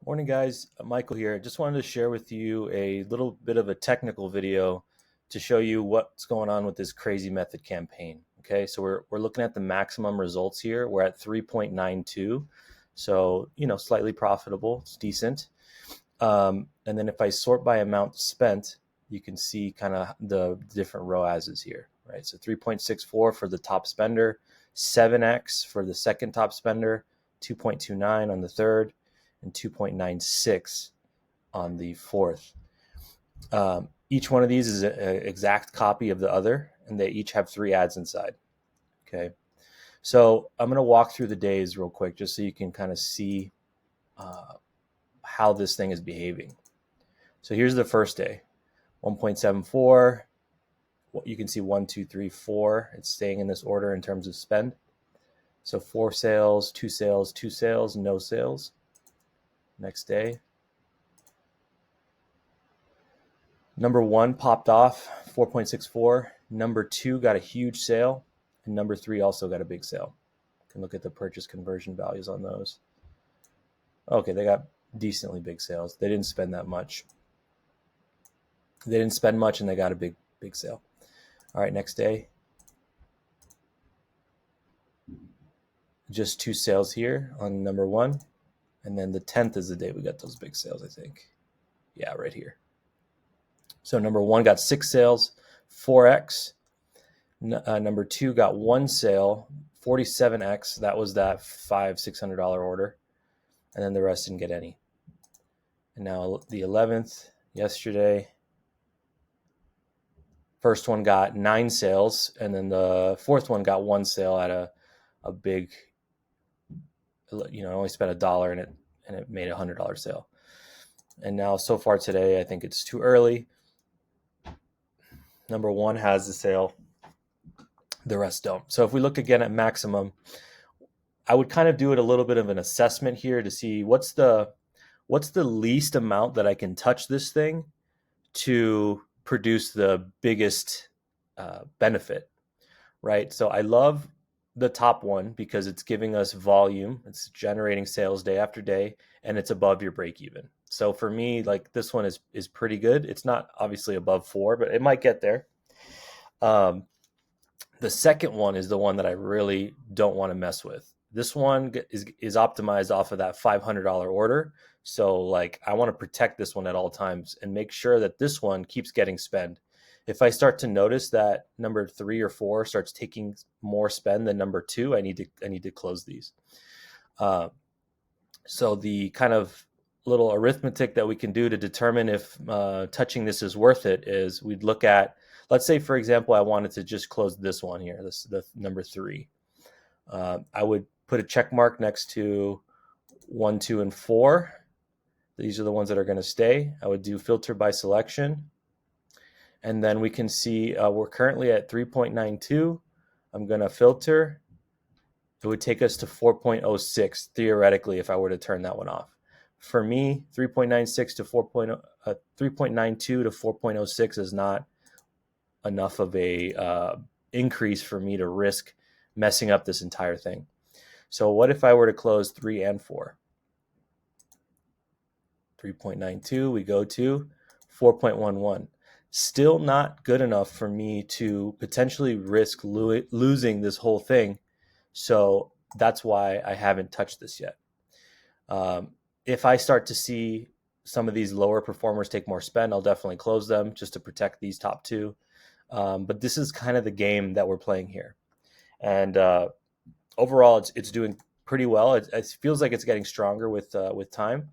Morning, guys. Michael here. Just wanted to share with you a little bit of a technical video to show you what's going on with this crazy method campaign. Okay, so we're looking at the maximum results here. We're at 3.92, so slightly profitable. It's decent. And then if I sort by amount spent, you can see kind of the different ROASes here, right? So 3.64 for the top spender, 7x for the second top spender, 2.29 on the third, and 2.96 on the fourth. Each one of these is an exact copy of the other, and they each have 3 ads inside. Okay, so I'm going to walk through the days real quick just so you can kind of see how this thing is behaving. So here's the first day, 1.74. You can see 1, 2, 3, 4. It's staying in this order in terms of spend. So 4 sales, 2 sales, 2 sales, no sales. Next day, number 1 popped off, 4.64. Number 2 got a huge sale, and number 3 also got a big sale. You can look at the purchase conversion values on those. Okay, they got decently big sales. They didn't spend that much. They didn't spend much, and they got a big sale. All right, next day, just 2 sales here on number 1. And then the 10th is the day we got those big sales, I think. Yeah, right here. So number 1 got 6 sales, 4x. Number 2 got 1 sale, 47x. That was that $600 order. And then the rest didn't get any. And now the 11th, yesterday, first one got 9 sales. And then the fourth one got 1 sale at a big, only spent $1 and it made a $100 sale. And now so far today, I think it's too early. Number 1 has the sale, the rest don't. So if we look again at maximum, I would kind of do it a little bit of an assessment here to see what's the least amount that I can touch this thing to produce the biggest benefit, right? So I love the top one because it's giving us volume, it's generating sales day after day, and it's above your break even. So for me, like, this one is pretty good. It's not obviously above 4, but it might get there. The second one is the one that I really don't want to mess with. This one is optimized off of that $500 order. So like, I want to protect this one at all times and make sure that this one keeps getting spend. If I start to notice that number 3 or 4 starts taking more spend than number 2, I need to close these. So the kind of little arithmetic that we can do to determine if touching this is worth it is we'd look at, let's say, for example, I wanted to just close this one here, the number 3. I would put a check mark next to 1, 2, and 4. These are the ones that are going to stay. I would do filter by selection. And then we can see we're currently at 3.92. I'm going to filter. It would take us to 4.06 theoretically if I were to turn that one off. For me, 3.96 to 3.92 to 4.06 is not enough of a increase for me to risk messing up this entire thing. So what if I were to close 3 and 4? 3.92, we go to 4.11. Still not good enough for me to potentially risk losing this whole thing. So that's why I haven't touched this yet. If I start to see some of these lower performers take more spend, I'll definitely close them just to protect these top 2. But this is kind of the game that we're playing here. And overall, it's doing pretty well. It feels like it's getting stronger with time.